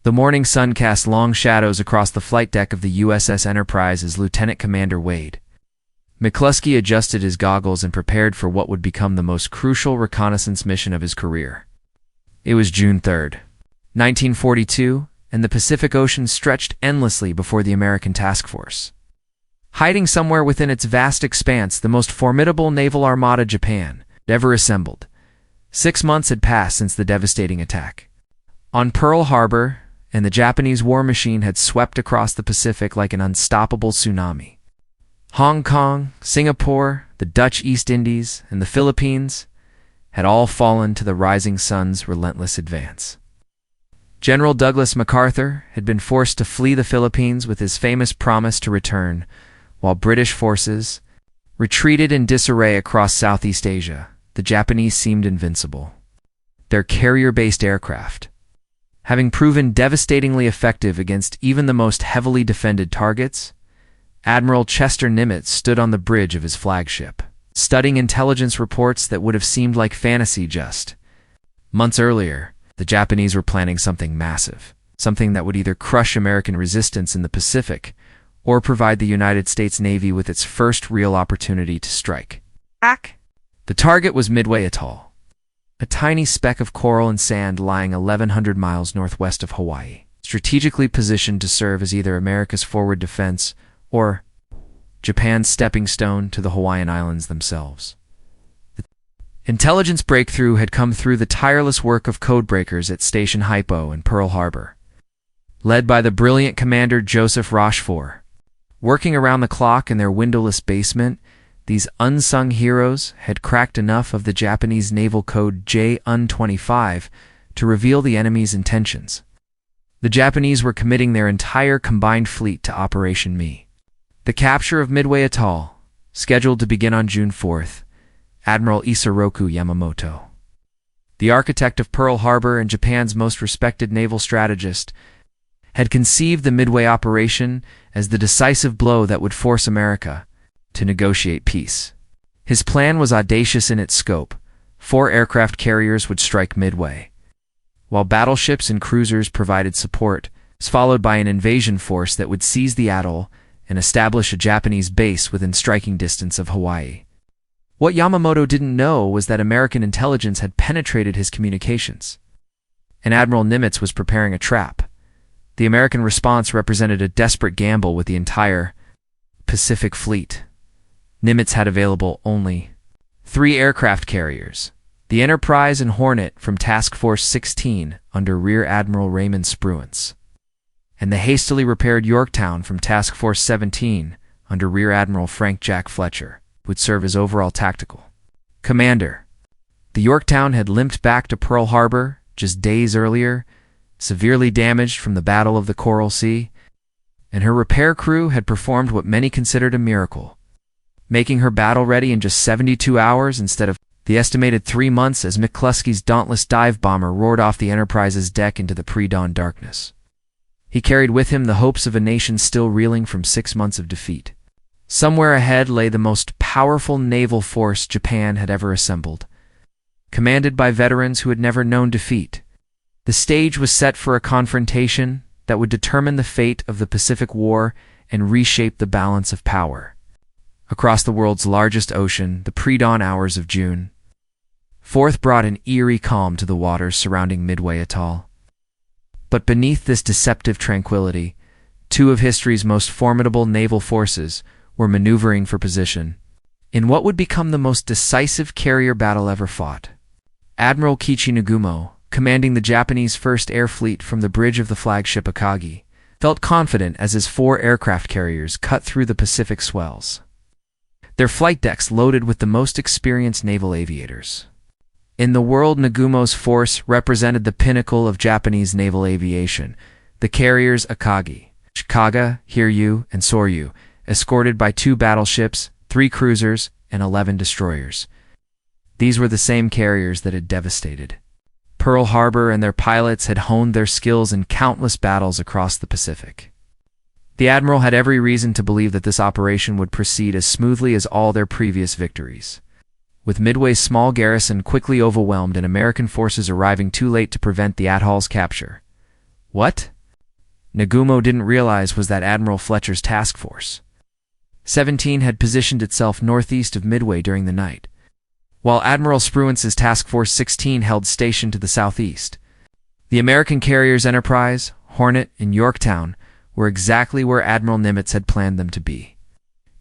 The morning sun cast long shadows across the flight deck of the USS Enterprise as Lieutenant Commander Wade. McCluskey adjusted his goggles and prepared for what would become the most crucial reconnaissance mission of his career. It was June 3rd, 1942, and the Pacific Ocean stretched endlessly before the American task force. Hiding somewhere within its vast expanse, the most formidable naval armada Japan had ever assembled. 6 months had passed since the devastating attack on Pearl Harbor, and the Japanese war machine had swept across the Pacific like an unstoppable tsunami. Hong Kong, Singapore, the Dutch East Indies, and the Philippines had all fallen to the rising sun's relentless advance. General Douglas MacArthur had been forced to flee the Philippines with his famous promise to return, while British forces retreated in disarray across Southeast Asia. The Japanese seemed invincible. Their carrier-based aircraft, having proven devastatingly effective against even the most heavily defended targets, Admiral Chester Nimitz stood on the bridge of his flagship, studying intelligence reports that would have seemed like fantasy just months earlier. The Japanese were planning something massive, something that would either crush American resistance in the Pacific or provide the United States Navy with its first real opportunity to strike. The target was Midway Atoll, a tiny speck of coral and sand lying 1,100 miles northwest of Hawaii, strategically positioned to serve as either America's forward defense or Japan's stepping stone to the Hawaiian Islands themselves. The intelligence breakthrough had come through the tireless work of codebreakers at Station Hypo and Pearl Harbor, led by the brilliant Commander Joseph Rochefort. Working around the clock in their windowless basement, these unsung heroes had cracked enough of the Japanese naval code J-UN-25 to reveal the enemy's intentions. The Japanese were committing their entire combined fleet to Operation Me. The capture of Midway Atoll, scheduled to begin on June 4th, Admiral Isoroku Yamamoto, the architect of Pearl Harbor and Japan's most respected naval strategist, had conceived the Midway operation as the decisive blow that would force America to negotiate peace. His plan was audacious in its scope. 4 aircraft carriers would strike Midway, while battleships and cruisers provided support, followed by an invasion force that would seize the atoll and establish a Japanese base within striking distance of Hawaii. What Yamamoto didn't know was that American intelligence had penetrated his communications, and Admiral Nimitz was preparing a trap. The American response represented a desperate gamble with the entire Pacific Fleet. Nimitz had available only 3 aircraft carriers, the Enterprise and Hornet from Task Force 16 under Rear Admiral Raymond Spruance, and the hastily repaired Yorktown from Task Force 17 under Rear Admiral Frank Jack Fletcher, would serve as overall tactical commander. The Yorktown had limped back to Pearl Harbor just days earlier, severely damaged from the Battle of the Coral Sea, and her repair crew had performed what many considered a miracle, making her battle-ready in just 72 hours instead of the estimated 3 months as McCluskey's dauntless dive bomber roared off the Enterprise's deck into the pre-dawn darkness. He carried with him the hopes of a nation still reeling from 6 months of defeat. Somewhere ahead lay the most powerful naval force Japan had ever assembled, commanded by veterans who had never known defeat. The stage was set for a confrontation that would determine the fate of the Pacific War and reshape the balance of power. Across the world's largest ocean, the pre-dawn hours of June 4th brought an eerie calm to the waters surrounding Midway Atoll. But beneath this deceptive tranquility, 2 of history's most formidable naval forces were maneuvering for position in what would become the most decisive carrier battle ever fought. Admiral Kiichi Nagumo, commanding the Japanese First Air Fleet from the bridge of the flagship Akagi, felt confident as his 4 aircraft carriers cut through the Pacific swells, their flight decks loaded with the most experienced naval aviators. In the world, Nagumo's force represented the pinnacle of Japanese naval aviation, the carriers Akagi, Chikaga, Hiryu, and Soryu, escorted by 2 battleships, 3 cruisers, and 11 destroyers. These were the same carriers that had devastated Pearl Harbor, and their pilots had honed their skills in countless battles across the Pacific. The Admiral had every reason to believe that this operation would proceed as smoothly as all their previous victories. With Midway's small garrison quickly overwhelmed and American forces arriving too late to prevent the atoll's capture. What? Nagumo didn't realize was that Admiral Fletcher's task force 17 had positioned itself northeast of Midway during the night, while Admiral Spruance's Task Force 16 held station to the southeast. The American carriers Enterprise, Hornet, and Yorktown were exactly where Admiral Nimitz had planned them to be.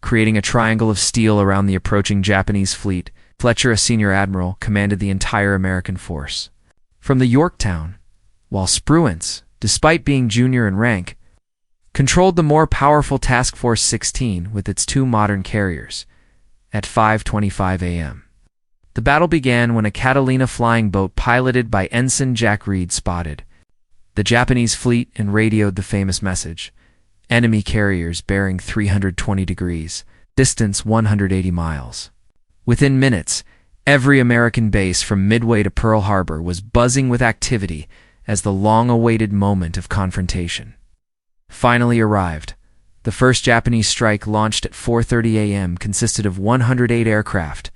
Creating a triangle of steel around the approaching Japanese fleet, Fletcher, a senior admiral, commanded the entire American force. From the Yorktown, while Spruance, despite being junior in rank, controlled the more powerful Task Force 16 with its two modern carriers at 5:25 a.m. The battle began when a Catalina flying boat piloted by Ensign Jack Reed spotted the Japanese fleet and radioed the famous message: enemy carriers bearing 320 degrees, distance 180 miles. Within minutes, every American base from Midway to Pearl Harbor was buzzing with activity as the long-awaited moment of confrontation finally arrived. The first Japanese strike, launched at 4:30 a.m., consisted of 108 aircraft,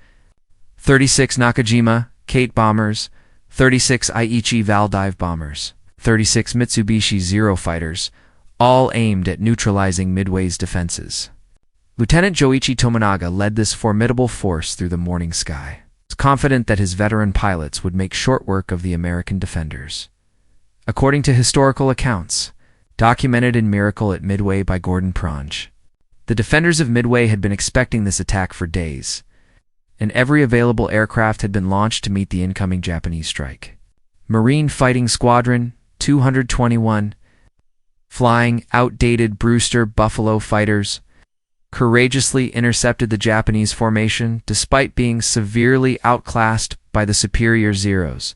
36 Nakajima Kate bombers, 36 Aichi Valdive bombers, 36 Mitsubishi Zero fighters, all aimed at neutralizing Midway's defenses. Lieutenant Joichi Tominaga led this formidable force through the morning sky, confident that his veteran pilots would make short work of the American defenders. According to historical accounts, documented in Miracle at Midway by Gordon Pronge, the defenders of Midway had been expecting this attack for days, and every available aircraft had been launched to meet the incoming Japanese strike. Marine Fighting Squadron 221, flying outdated Brewster Buffalo fighters, courageously intercepted the Japanese formation despite being severely outclassed by the superior Zeros.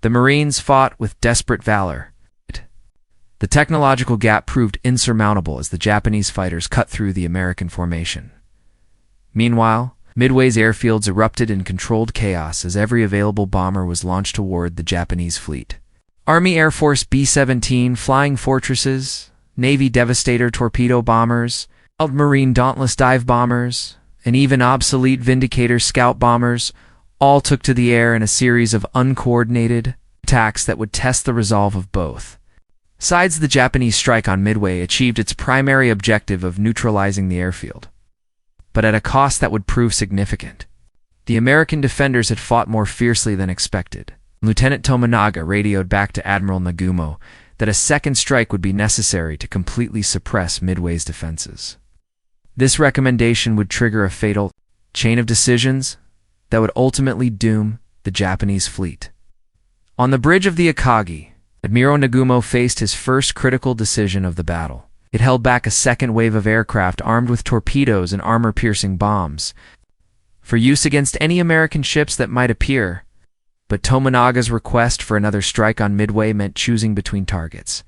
The Marines fought with desperate valor. The technological gap proved insurmountable as the Japanese fighters cut through the American formation. Meanwhile, Midway's airfields erupted in controlled chaos as every available bomber was launched toward the Japanese fleet. Army Air Force B-17 Flying Fortresses, Navy Devastator torpedo bombers, Marine Dauntless dive bombers, and even obsolete Vindicator scout bombers all took to the air in a series of uncoordinated attacks that would test the resolve of both sides. The Japanese strike on Midway achieved its primary objective of neutralizing the airfield, but at a cost that would prove significant. The American defenders had fought more fiercely than expected. Lieutenant Tominaga radioed back to Admiral Nagumo that a second strike would be necessary to completely suppress Midway's defenses. This recommendation would trigger a fatal chain of decisions that would ultimately doom the Japanese fleet. On the bridge of the Akagi, Admiral Nagumo faced his first critical decision of the battle. It held back a second wave of aircraft armed with torpedoes and armor-piercing bombs for use against any American ships that might appear, but Tominaga's request for another strike on Midway meant choosing between targets.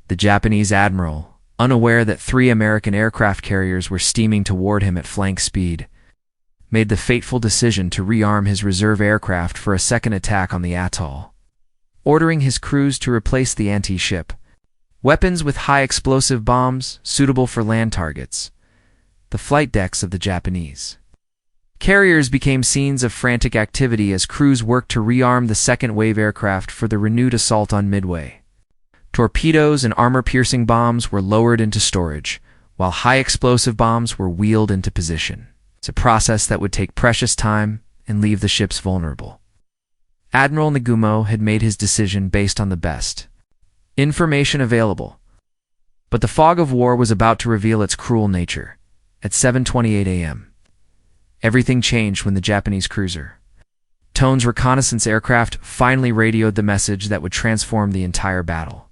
The Japanese admiral, unaware that 3 American aircraft carriers were steaming toward him at flank speed, made the fateful decision to rearm his reserve aircraft for a second attack on the atoll, ordering his crews to replace the anti-ship weapons with high-explosive bombs suitable for land targets, the flight decks of the Japanese carriers became scenes of frantic activity as crews worked to rearm the second-wave aircraft for the renewed assault on Midway. Torpedoes and armor-piercing bombs were lowered into storage, while high-explosive bombs were wheeled into position. It's a process that would take precious time and leave the ships vulnerable. Admiral Nagumo had made his decision based on the best information available, but the fog of war was about to reveal its cruel nature. At 7:28 a.m., everything changed when the Japanese cruiser Tone's reconnaissance aircraft finally radioed the message that would transform the entire battle.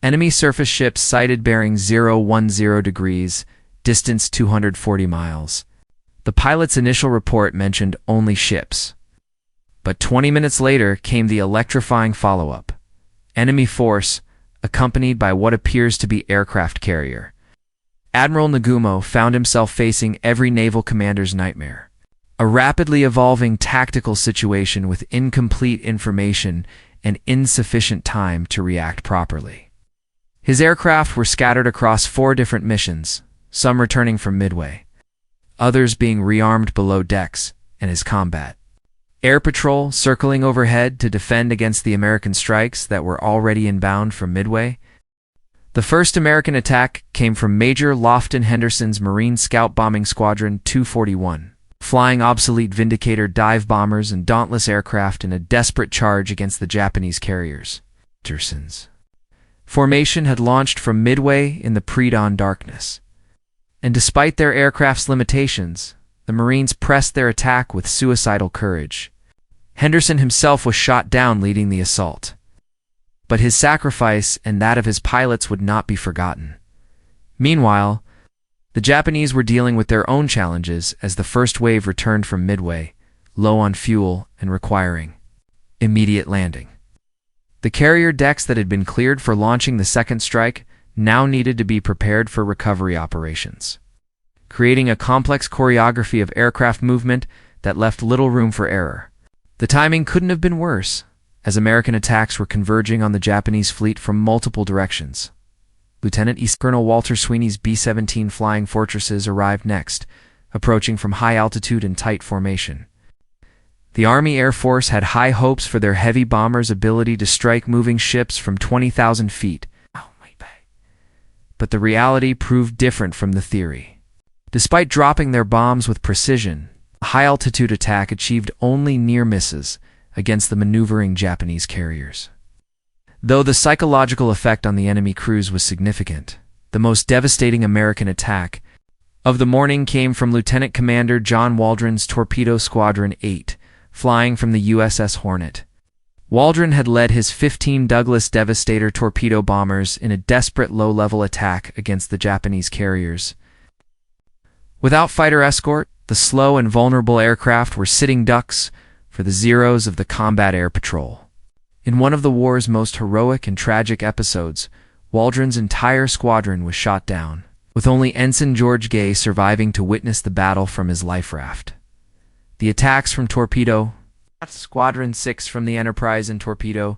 Enemy surface ships sighted bearing 010 degrees, distance 240 miles. The pilot's initial report mentioned only ships, but 20 minutes later came the electrifying follow-up. Enemy force, accompanied by what appears to be aircraft carrier. Admiral Nagumo found himself facing every naval commander's nightmare. A rapidly evolving tactical situation with incomplete information and insufficient time to react properly. His aircraft were scattered across 4 different missions, some returning from Midway, others being rearmed below decks, and his combat air patrol circling overhead to defend against the American strikes that were already inbound from Midway. The first American attack came from Major Lofton Henderson's Marine Scout Bombing Squadron 241, flying obsolete Vindicator dive bombers and Dauntless aircraft in a desperate charge against the Japanese carriers. Henderson's formation had launched from Midway in the pre-dawn darkness, and despite their aircraft's limitations, the Marines pressed their attack with suicidal courage. Henderson himself was shot down leading the assault, but his sacrifice and that of his pilots would not be forgotten. Meanwhile, the Japanese were dealing with their own challenges as the first wave returned from Midway, low on fuel and requiring immediate landing. The carrier decks that had been cleared for launching the second strike now needed to be prepared for recovery operations, creating a complex choreography of aircraft movement that left little room for error. The timing couldn't have been worse, as American attacks were converging on the Japanese fleet from multiple directions. Lieutenant Colonel Walter Sweeney's B-17 Flying Fortresses arrived next, approaching from high altitude in tight formation. The Army Air Force had high hopes for their heavy bombers' ability to strike moving ships from 20,000 feet. But the reality proved different from the theory. Despite dropping their bombs with precision, a high-altitude attack achieved only near misses against the maneuvering Japanese carriers. Though the psychological effect on the enemy crews was significant, the most devastating American attack of the morning came from Lieutenant Commander John Waldron's Torpedo Squadron 8, flying from the USS Hornet. Waldron had led his 15 Douglas Devastator torpedo bombers in a desperate low-level attack against the Japanese carriers. Without fighter escort, the slow and vulnerable aircraft were sitting ducks for the Zeros of the Combat Air Patrol. In one of the war's most heroic and tragic episodes, Waldron's entire squadron was shot down, with only Ensign George Gay surviving to witness the battle from his life raft. The attacks from Torpedo, Squadron 6 from the Enterprise and Torpedo,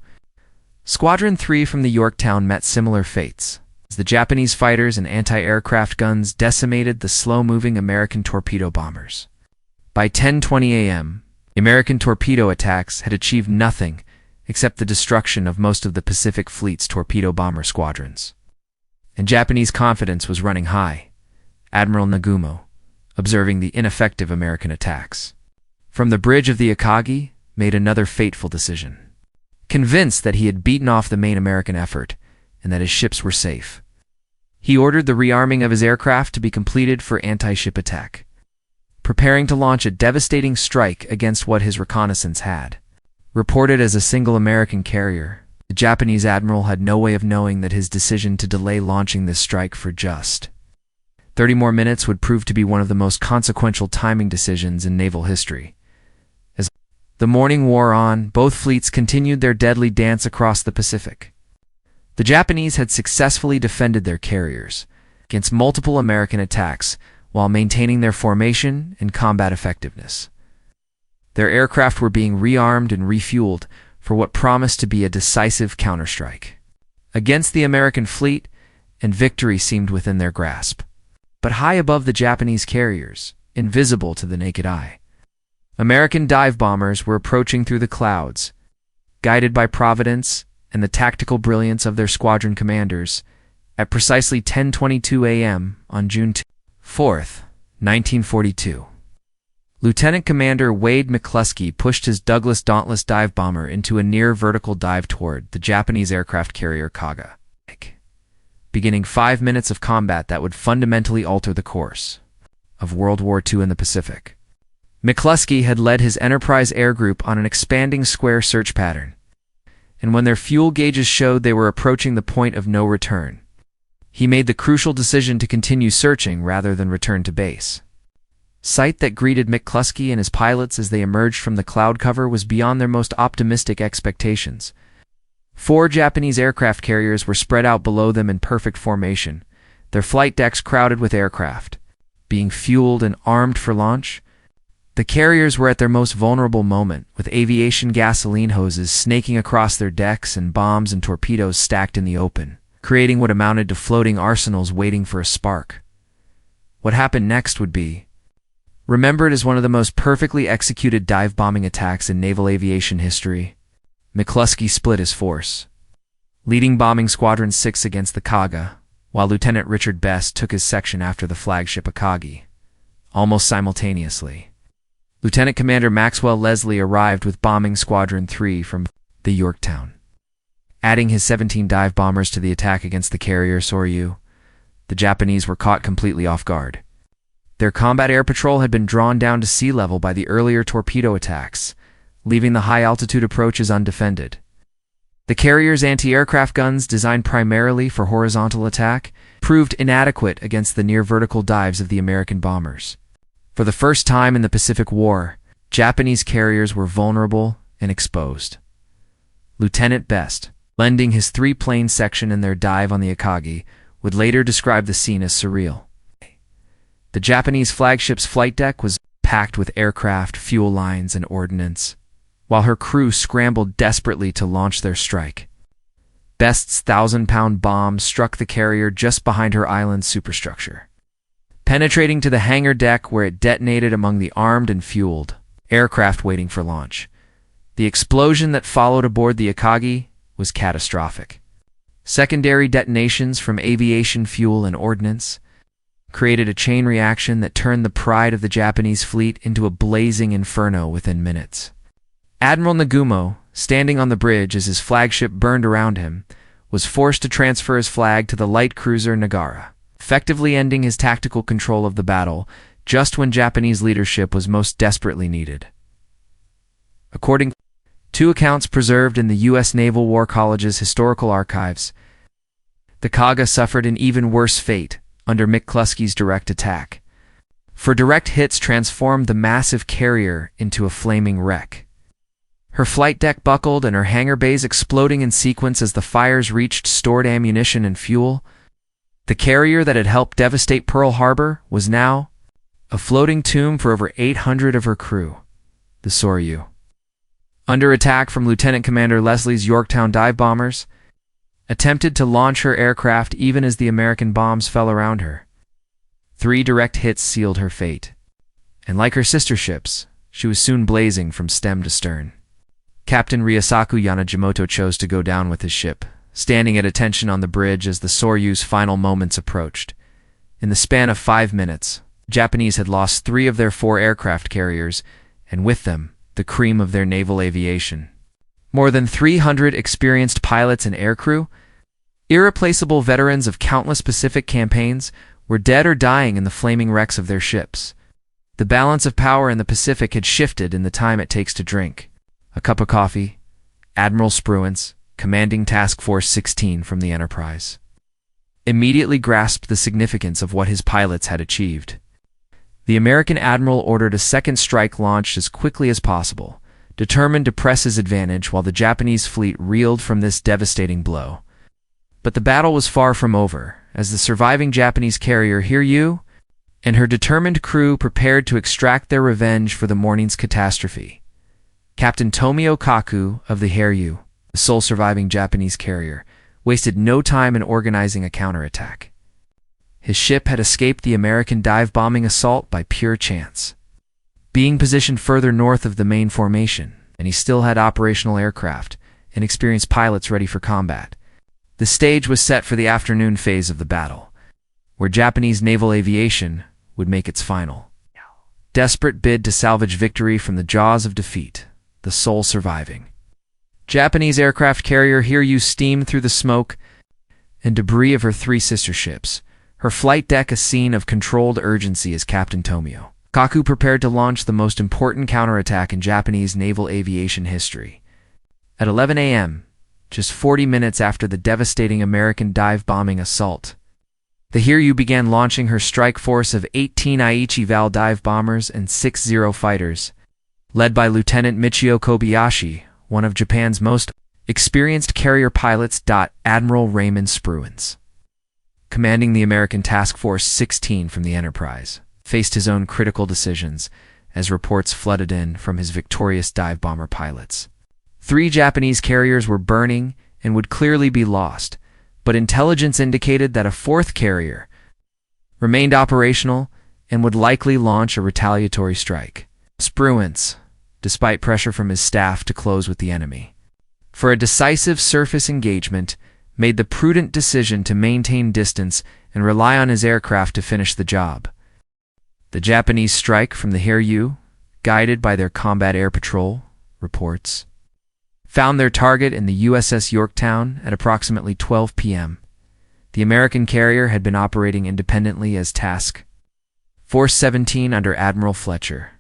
Squadron 3 from the Yorktown met similar fates, as the Japanese fighters and anti-aircraft guns decimated the slow-moving American torpedo bombers. By 10:20 a.m., American torpedo attacks had achieved nothing except the destruction of most of the Pacific Fleet's torpedo bomber squadrons. And Japanese confidence was running high, Admiral Nagumo observing the ineffective American attacks. From the bridge of the Akagi, made another fateful decision. Convinced that he had beaten off the main American effort and that his ships were safe, he ordered the rearming of his aircraft to be completed for anti-ship attack, preparing to launch a devastating strike against what his reconnaissance had reported as a single American carrier. The Japanese admiral had no way of knowing that his decision to delay launching this strike for just 30 more minutes would prove to be one of the most consequential timing decisions in naval history. As the morning wore on, both fleets continued their deadly dance across the Pacific. The Japanese had successfully defended their carriers against multiple American attacks while maintaining their formation and combat effectiveness. Their aircraft were being rearmed and refueled for what promised to be a decisive counterstrike against the American fleet, and victory seemed within their grasp. But high above the Japanese carriers, invisible to the naked eye, American dive bombers were approaching through the clouds, guided by Providence and the tactical brilliance of their squadron commanders. At precisely 10:22 a.m. on June 4th, 1942, Lieutenant Commander Wade McCluskey pushed his Douglas Dauntless dive bomber into a near-vertical dive toward the Japanese aircraft carrier Kaga, beginning 5 minutes of combat that would fundamentally alter the course of World War II in the Pacific. McCluskey had led his Enterprise Air Group on an expanding square search pattern, and when their fuel gauges showed they were approaching the point of no return, he made the crucial decision to continue searching rather than return to base. Sight that greeted McCluskey and his pilots as they emerged from the cloud cover was beyond their most optimistic expectations. 4 Japanese aircraft carriers were spread out below them in perfect formation, their flight decks crowded with aircraft, being fueled and armed for launch. The carriers were at their most vulnerable moment, with aviation gasoline hoses snaking across their decks and bombs and torpedoes stacked in the open, creating what amounted to floating arsenals waiting for a spark. What happened next would be remembered as one of the most perfectly executed dive bombing attacks in naval aviation history. McCluskey split his force, leading Bombing Squadron 6 against the Kaga, while Lieutenant Richard Best took his section after the flagship Akagi. Almost simultaneously, Lieutenant Commander Maxwell Leslie arrived with Bombing Squadron 3 from the Yorktown. Adding his 17 dive bombers to the attack against the carrier Soryu, the Japanese were caught completely off guard. Their combat air patrol had been drawn down to sea level by the earlier torpedo attacks, leaving the high-altitude approaches undefended. The carrier's anti-aircraft guns, designed primarily for horizontal attack, proved inadequate against the near-vertical dives of the American bombers. For the first time in the Pacific War, Japanese carriers were vulnerable and exposed. Lieutenant Best, lending his three-plane section in their dive on the Akagi, would later describe the scene as surreal. The Japanese flagship's flight deck was packed with aircraft, fuel lines, and ordnance, while her crew scrambled desperately to launch their strike. Best's 1,000-pound bomb struck the carrier just behind her island's superstructure, penetrating to the hangar deck where it detonated among the armed and fueled aircraft waiting for launch. The explosion that followed aboard the Akagi was catastrophic. Secondary detonations from aviation fuel and ordnance created a chain reaction that turned the pride of the Japanese fleet into a blazing inferno within minutes. Admiral Nagumo, standing on the bridge as his flagship burned around him, was forced to transfer his flag to the light cruiser Nagara, effectively ending his tactical control of the battle just when Japanese leadership was most desperately needed. According to accounts preserved in the U.S. Naval War College's historical archives, the Kaga suffered an even worse fate under McCluskey's direct attack, for direct hits transformed the massive carrier into a flaming wreck. Her flight deck buckled and her hangar bays exploding in sequence as the fires reached stored ammunition and fuel. The carrier that had helped devastate Pearl Harbor was now a floating tomb for over 800 of her crew, the Soryu. Under attack from Lieutenant Commander Leslie's Yorktown dive bombers, attempted to launch her aircraft even as the American bombs fell around her. 3 direct hits sealed her fate, and like her sister ships, she was soon blazing from stem to stern. Captain Ryosaku Yanagimoto chose to go down with his ship, standing at attention on the bridge as the Soryu's final moments approached. In the span of 5 minutes, the Japanese had lost 3 of their 4 aircraft carriers, and with them, the cream of their naval aviation. More than 300 experienced pilots and aircrew, irreplaceable veterans of countless Pacific campaigns, were dead or dying in the flaming wrecks of their ships. The balance of power in the Pacific had shifted in the time it takes to drink a cup of coffee. Admiral Spruance, commanding Task Force 16 from the Enterprise, immediately grasped the significance of what his pilots had achieved. The American admiral ordered a second strike launched as quickly as possible, determined to press his advantage while the Japanese fleet reeled from this devastating blow. But the battle was far from over, as the surviving Japanese carrier Hiryu and her determined crew prepared to extract their revenge for the morning's catastrophe. Captain Tomio Kaku of the Hiryu, the sole surviving Japanese carrier, wasted no time in organizing a counterattack. His ship had escaped the American dive-bombing assault by pure chance, being positioned further north of the main formation, and he still had operational aircraft and experienced pilots ready for combat. The stage was set for the afternoon phase of the battle, where Japanese naval aviation would make its final desperate bid to salvage victory from the jaws of defeat, the sole surviving Japanese aircraft carrier Hiryu steamed through the smoke and debris of her 3 sister ships, her flight deck a scene of controlled urgency as Captain Tomio Kaku prepared to launch the most important counterattack in Japanese naval aviation history. At 11 a.m., just 40 minutes after the devastating American dive-bombing assault, the Hiryu began launching her strike force of 18 Aichi-Val dive bombers and 6 Zero fighters, led by Lieutenant Michio Kobayashi, one of Japan's most experienced carrier pilots. Admiral Raymond Spruance, commanding the American Task Force 16 from the Enterprise, faced his own critical decisions as reports flooded in from his victorious dive bomber pilots. 3 Japanese carriers were burning and would clearly be lost, but intelligence indicated that a 4th carrier remained operational and would likely launch a retaliatory strike. Spruance, despite pressure from his staff to close with the enemy, for a decisive surface engagement, made the prudent decision to maintain distance and rely on his aircraft to finish the job. The Japanese strike from the Hiryu, guided by their combat air patrol, reports, found their target in the USS Yorktown at approximately 12 p.m. The American carrier had been operating independently as Task Force 17 under Admiral Fletcher,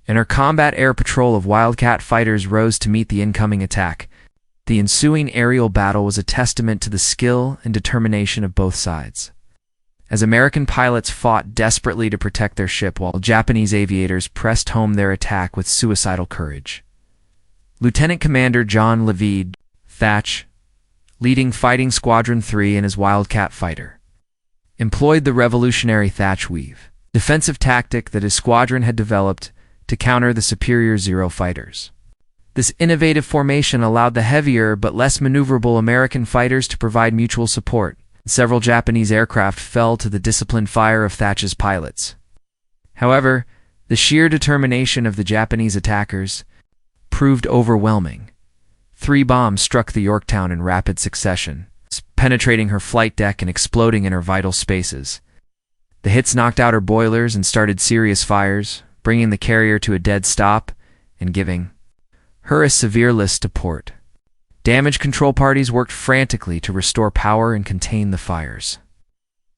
and her combat air patrol of Wildcat fighters rose to meet the incoming attack. The ensuing aerial battle was a testament to the skill and determination of both sides, as American pilots fought desperately to protect their ship while Japanese aviators pressed home their attack with suicidal courage. Lieutenant Commander John Levede Thatch, leading Fighting Squadron 3 and his Wildcat fighter, employed the revolutionary Thatch Weave defensive tactic that his squadron had developed to counter the superior Zero fighters. This innovative formation allowed the heavier but less maneuverable American fighters to provide mutual support. Several Japanese aircraft fell to the disciplined fire of Thatch's pilots. However, the sheer determination of the Japanese attackers proved overwhelming. 3 bombs struck the Yorktown in rapid succession, penetrating her flight deck and exploding in her vital spaces. The hits knocked out her boilers and started serious fires, bringing the carrier to a dead stop and giving her a severe list to port. Damage control parties worked frantically to restore power and contain the fires,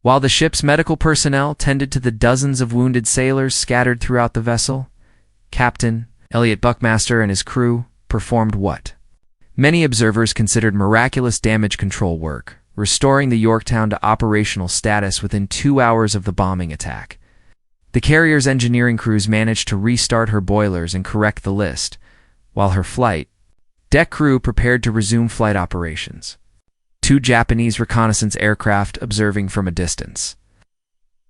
while the ship's medical personnel tended to the dozens of wounded sailors scattered throughout the vessel. Captain Elliot Buckmaster and his crew performed what many observers considered miraculous damage control work, restoring the Yorktown to operational status within 2 hours of the bombing attack. The carrier's engineering crews managed to restart her boilers and correct the list, while her flight deck crew prepared to resume flight operations. 2 Japanese reconnaissance aircraft observing from a distance.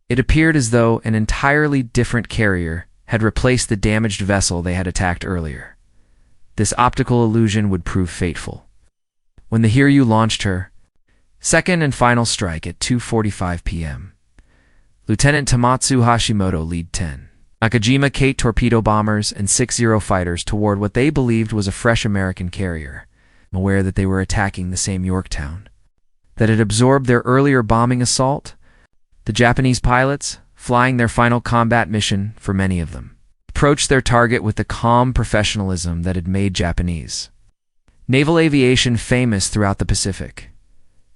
It appeared as though an entirely different carrier had replaced the damaged vessel they had attacked earlier. This optical illusion would prove fateful. When the Hiryu launched her second and final strike at 2:45 p.m., Lieutenant Tamatsu Hashimoto led 10 Nakajima Kate torpedo bombers and 6 Zero fighters toward what they believed was a fresh American carrier, aware that they were attacking the same Yorktown that had absorbed their earlier bombing assault. The Japanese pilots, flying their final combat mission for many of them, approached their target with the calm professionalism that had made Japanese naval aviation famous throughout the Pacific.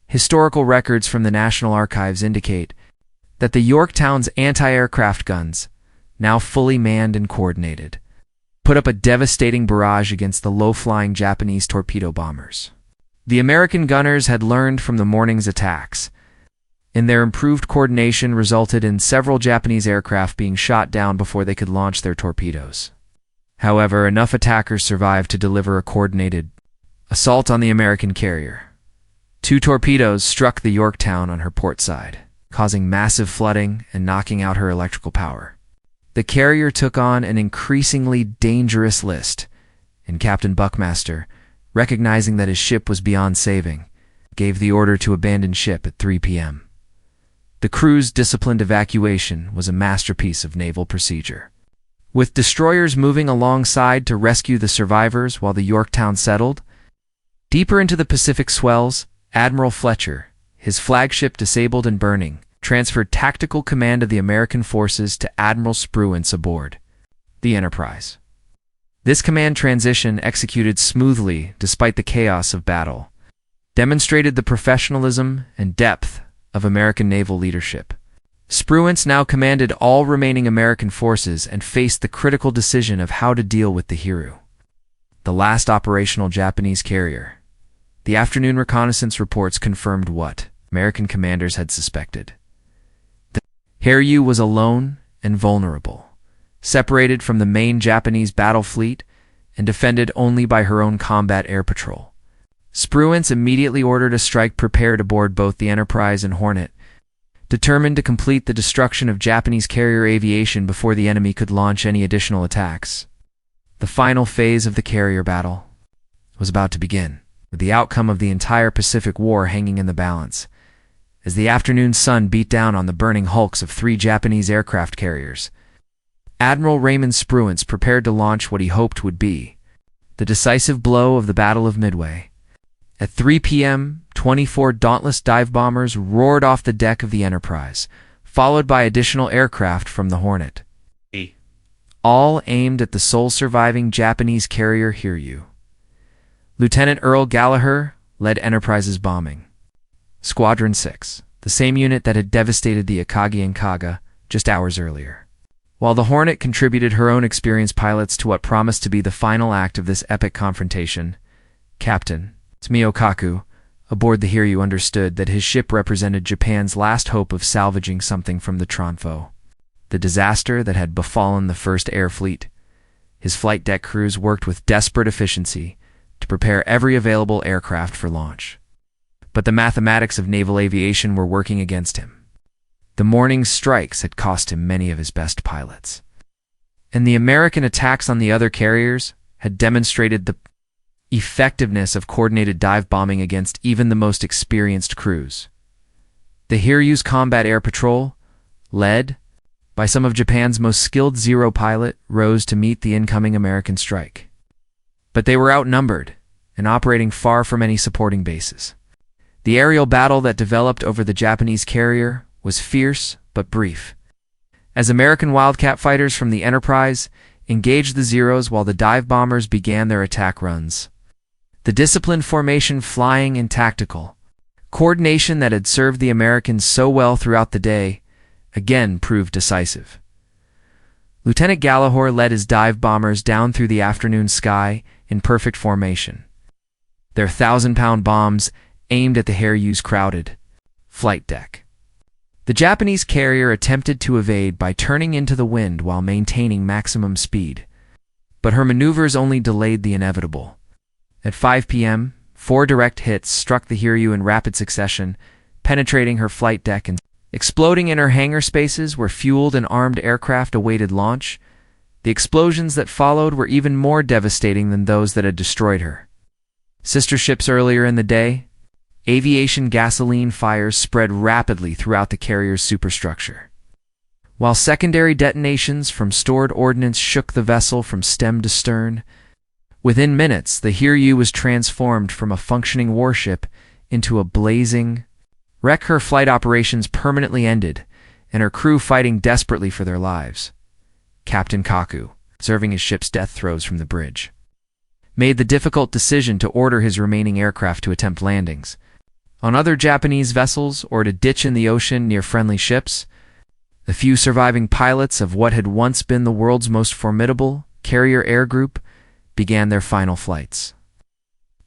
Historical records from the National Archives indicate that the Yorktown's anti-aircraft guns, now fully manned and coordinated, put up a devastating barrage against the low-flying Japanese torpedo bombers. The American gunners had learned from the morning's attacks, and their improved coordination resulted in several Japanese aircraft being shot down before they could launch their torpedoes. However, enough attackers survived to deliver a coordinated assault on the American carrier. 2 torpedoes struck the Yorktown on her port side, causing massive flooding and knocking out her electrical power. The carrier took on an increasingly dangerous list, and Captain Buckmaster, recognizing that his ship was beyond saving, gave the order to abandon ship at 3 p.m. The crew's disciplined evacuation was a masterpiece of naval procedure, with destroyers moving alongside to rescue the survivors while the Yorktown settled. Deeper into the Pacific swells, Admiral Fletcher, his flagship disabled and burning, transferred tactical command of the American forces to Admiral Spruance aboard the Enterprise. This command transition, executed smoothly despite the chaos of battle, demonstrated the professionalism and depth of American naval leadership. Spruance now commanded all remaining American forces and faced the critical decision of how to deal with the Hiryu, the last operational Japanese carrier. The afternoon reconnaissance reports confirmed what American commanders had suspected. The Hiryu was alone and vulnerable, separated from the main Japanese battle fleet and defended only by her own combat air patrol. Spruance immediately ordered a strike prepared aboard both the Enterprise and Hornet, determined to complete the destruction of Japanese carrier aviation before the enemy could launch any additional attacks. The final phase of the carrier battle was about to begin, with the outcome of the entire Pacific War hanging in the balance, as the afternoon sun beat down on the burning hulks of 3 Japanese aircraft carriers. Admiral Raymond Spruance prepared to launch what he hoped would be the decisive blow of the Battle of Midway. At 3 p.m., 24 dauntless dive bombers roared off the deck of the Enterprise, followed by additional aircraft from the Hornet, all aimed at the sole surviving Japanese carrier Hiryu. Lieutenant Earl Gallagher led Enterprise's bombing. Squadron 6, the same unit that had devastated the Akagi and Kaga just hours earlier. While the Hornet contributed her own experienced pilots to what promised to be the final act of this epic confrontation, Captain Tsumio Kaku aboard the Hiryu understood that his ship represented Japan's last hope of salvaging something from the Tronfo, the disaster that had befallen the First Air Fleet. His flight deck crews worked with desperate efficiency to prepare every available aircraft for launch. But the mathematics of naval aviation were working against him. The morning's strikes had cost him many of his best pilots, and the American attacks on the other carriers had demonstrated the effectiveness of coordinated dive bombing against even the most experienced crews. The Hiryu's combat air patrol, led by some of Japan's most skilled Zero pilot, rose to meet the incoming American strike. But they were outnumbered and operating far from any supporting bases. The aerial battle that developed over the Japanese carrier was fierce but brief, as American Wildcat fighters from the Enterprise engaged the Zeros while the dive bombers began their attack runs. The disciplined formation, flying and tactical coordination that had served the Americans so well throughout the day again proved decisive. Lieutenant Gallagher led his dive bombers down through the afternoon sky in perfect formation, their 1,000-pound bombs aimed at the Hiryu's crowded flight deck. The Japanese carrier attempted to evade by turning into the wind while maintaining maximum speed, but her maneuvers only delayed the inevitable. At 5 p.m., 4 direct hits struck the Hiryu in rapid succession, penetrating her flight deck and exploding in her hangar spaces where fueled and armed aircraft awaited launch. The explosions that followed were even more devastating than those that had destroyed her. Sister ships earlier in the day, aviation gasoline fires spread rapidly throughout the carrier's superstructure, while secondary detonations from stored ordnance shook the vessel from stem to stern. Within minutes, the Hiryu was transformed from a functioning warship into a blazing wreck. Her flight operations permanently ended, and her crew fighting desperately for their lives. Captain Kaku, observing his ship's death throes from the bridge, made the difficult decision to order his remaining aircraft to attempt landings on other Japanese vessels or to ditch in the ocean near friendly ships. The few surviving pilots of what had once been the world's most formidable carrier air group began their final flights,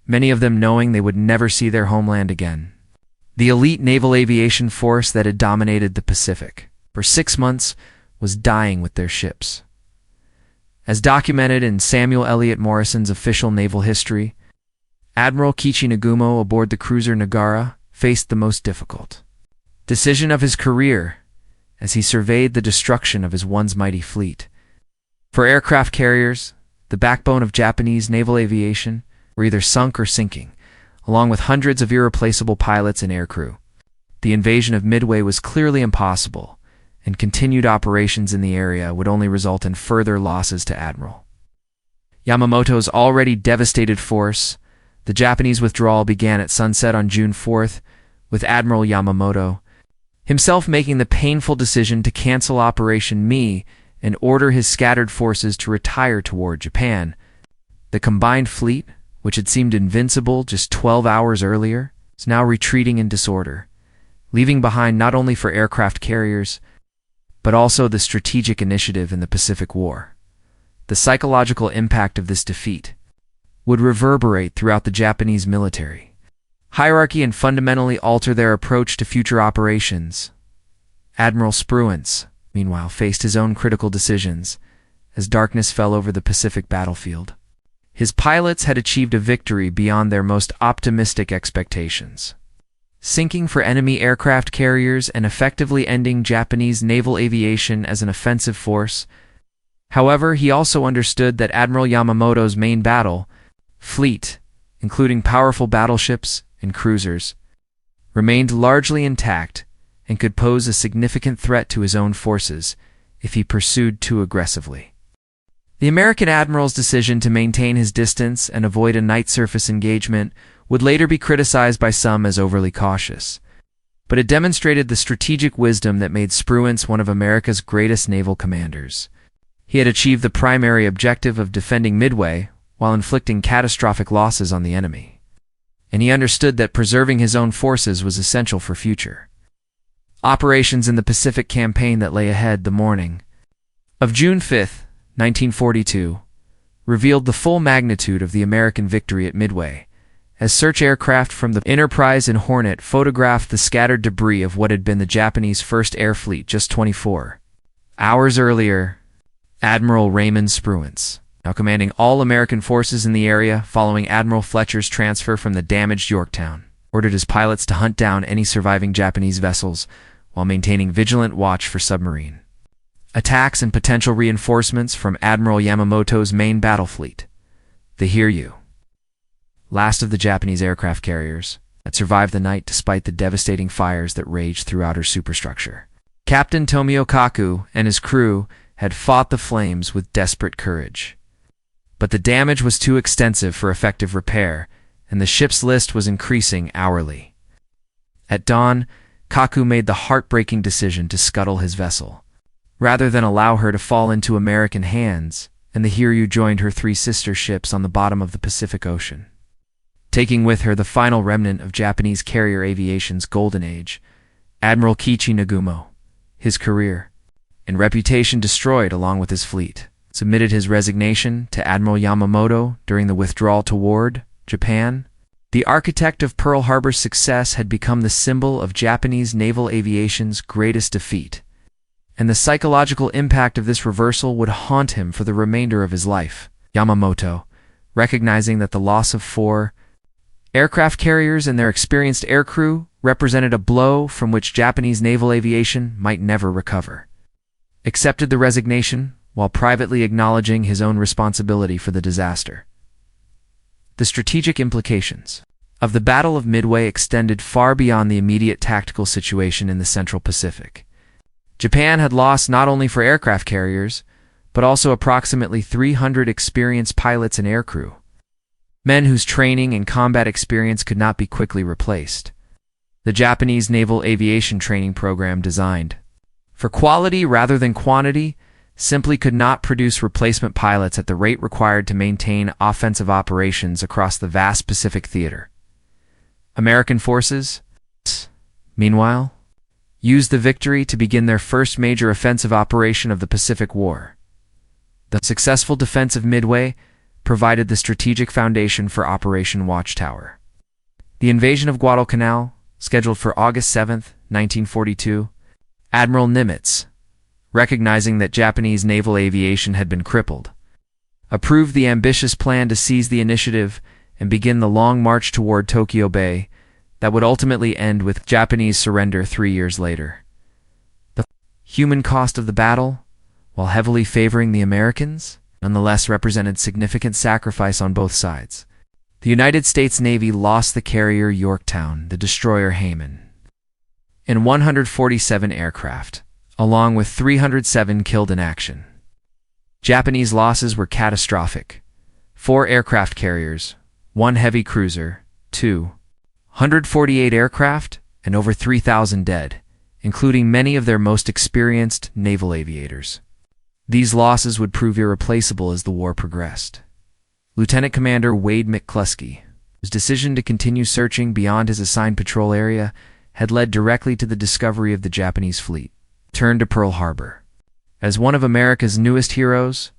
many of them knowing they would never see their homeland again. The elite naval aviation force that had dominated the Pacific for 6 months was dying with their ships. As documented in Samuel Eliot Morrison's official naval history, Admiral Kichi Nagumo aboard the cruiser Nagara faced the most difficult decision of his career as he surveyed the destruction of his once mighty fleet. For aircraft carriers, the backbone of Japanese naval aviation, were either sunk or sinking, along with hundreds of irreplaceable pilots and aircrew. The invasion of Midway was clearly impossible, and continued operations in the area would only result in further losses to Admiral Yamamoto's already devastated force. The Japanese withdrawal began at sunset on June 4th, with Admiral Yamamoto himself making the painful decision to cancel Operation Me and order his scattered forces to retire toward Japan. The combined fleet, which had seemed invincible just 12 hours earlier, is now retreating in disorder, leaving behind not only for aircraft carriers, but also the strategic initiative in the Pacific War. The psychological impact of this defeat would reverberate throughout the Japanese military hierarchy and fundamentally alter their approach to future operations. Admiral Spruance, meanwhile, faced his own critical decisions as darkness fell over the Pacific battlefield. His pilots had achieved a victory beyond their most optimistic expectations, sinking for enemy aircraft carriers and effectively ending Japanese naval aviation as an offensive force. However, he also understood that Admiral Yamamoto's main battle fleet, including powerful battleships and cruisers, remained largely intact and could pose a significant threat to his own forces if he pursued too aggressively. The American admiral's decision to maintain his distance and avoid a night surface engagement would later be criticized by some as overly cautious. But it demonstrated the strategic wisdom that made Spruance one of America's greatest naval commanders. He had achieved the primary objective of defending Midway while inflicting catastrophic losses on the enemy. And he understood that preserving his own forces was essential for future operations in the Pacific campaign that lay ahead. The morning of June 5, 1942, revealed the full magnitude of the American victory at Midway, as search aircraft from the Enterprise and Hornet photographed the scattered debris of what had been the Japanese First Air Fleet just 24 hours earlier. Admiral Raymond Spruance, now commanding all American forces in the area following Admiral Fletcher's transfer from the damaged Yorktown, ordered his pilots to hunt down any surviving Japanese vessels while maintaining vigilant watch for submarine attacks and potential reinforcements from Admiral Yamamoto's main battle fleet, the Hiryu, last of the Japanese aircraft carriers that survived the night despite the devastating fires that raged throughout her superstructure. Captain Tomio Kaku and his crew had fought the flames with desperate courage. But the damage was too extensive for effective repair, and the ship's list was increasing hourly. At dawn, Kaku made the heartbreaking decision to scuttle his vessel, rather than allow her to fall into American hands, and the Hiryu joined her three sister ships on the bottom of the Pacific Ocean, taking with her the final remnant of Japanese carrier aviation's golden age, Admiral Kiichi Nagumo. His career and reputation destroyed along with his fleet, submitted his resignation to Admiral Yamamoto during the withdrawal toward Japan. The architect of Pearl Harbor's success had become the symbol of Japanese naval aviation's greatest defeat, and the psychological impact of this reversal would haunt him for the remainder of his life. Yamamoto, recognizing that the loss of 4 aircraft carriers and their experienced aircrew represented a blow from which Japanese naval aviation might never recover, accepted the resignation while privately acknowledging his own responsibility for the disaster. The strategic implications of the Battle of Midway extended far beyond the immediate tactical situation in the Central Pacific. Japan had lost not only for aircraft carriers, but also approximately 300 experienced pilots and aircrew, men whose training and combat experience could not be quickly replaced. The Japanese Naval Aviation Training Program, designed for quality rather than quantity, simply could not produce replacement pilots at the rate required to maintain offensive operations across the vast Pacific theater. American forces, meanwhile, used the victory to begin their first major offensive operation of the Pacific War. The successful defense of Midway provided the strategic foundation for Operation Watchtower. The invasion of Guadalcanal, scheduled for August 7, 1942, Admiral Nimitz, recognizing that Japanese naval aviation had been crippled, approved the ambitious plan to seize the initiative and begin the long march toward Tokyo Bay that would ultimately end with Japanese surrender 3 years later. The human cost of the battle, while heavily favoring the Americans, nonetheless represented significant sacrifice on both sides. The United States Navy lost the carrier Yorktown, the destroyer Hayman, and 147 aircraft, along with 307 killed in action. Japanese losses were catastrophic: 4 aircraft carriers, 1 heavy cruiser, 248 aircraft, and over 3,000 dead, including many of their most experienced naval aviators. These losses would prove irreplaceable as the war progressed. Lieutenant Commander Wade McCluskey, whose decision to continue searching beyond his assigned patrol area had led directly to the discovery of the Japanese fleet, turned to Pearl Harbor. As one of America's newest heroes,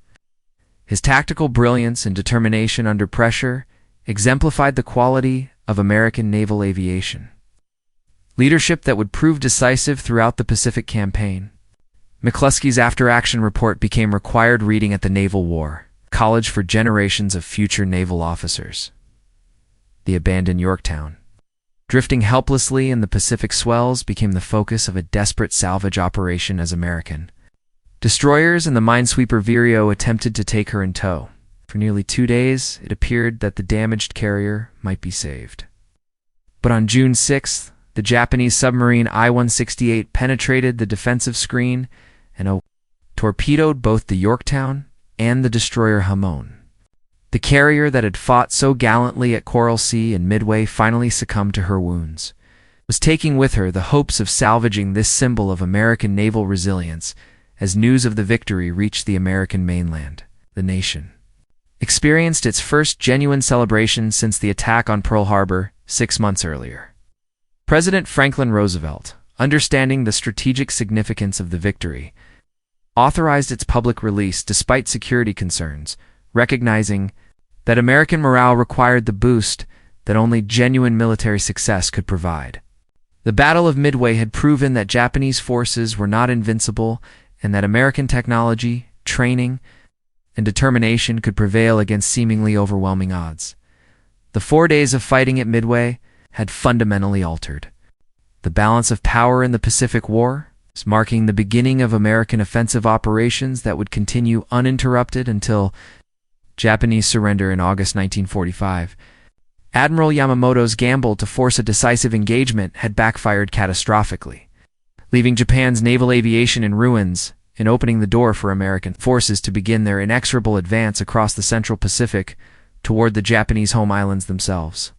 his tactical brilliance and determination under pressure exemplified the quality of American naval aviation. Leadership that would prove decisive throughout the Pacific campaign. McCluskey's after-action report became required reading at the Naval War College for generations of future naval officers. The abandoned Yorktown, drifting helplessly in the Pacific swells, became the focus of a desperate salvage operation as American destroyers and the minesweeper Vireo attempted to take her in tow. For nearly 2 days, it appeared that the damaged carrier might be saved. But on June 6th, the Japanese submarine I-168 penetrated the defensive screen and torpedoed both the Yorktown and the destroyer Hamon. The carrier that had fought so gallantly at Coral Sea and Midway finally succumbed to her wounds, was taking with her the hopes of salvaging this symbol of American naval resilience as news of the victory reached the American mainland. The nation experienced its first genuine celebration since the attack on Pearl Harbor 6 months earlier. President Franklin Roosevelt, understanding the strategic significance of the victory, authorized its public release despite security concerns, recognizing that American morale required the boost that only genuine military success could provide. The Battle of Midway had proven that Japanese forces were not invincible and that American technology, training, and determination could prevail against seemingly overwhelming odds. The 4 days of fighting at Midway had fundamentally altered the balance of power in the Pacific War, marking the beginning of American offensive operations that would continue uninterrupted until Japanese surrender in August 1945. Admiral Yamamoto's gamble to force a decisive engagement had backfired catastrophically, leaving Japan's naval aviation in ruins and opening the door for American forces to begin their inexorable advance across the Central Pacific toward the Japanese home islands themselves.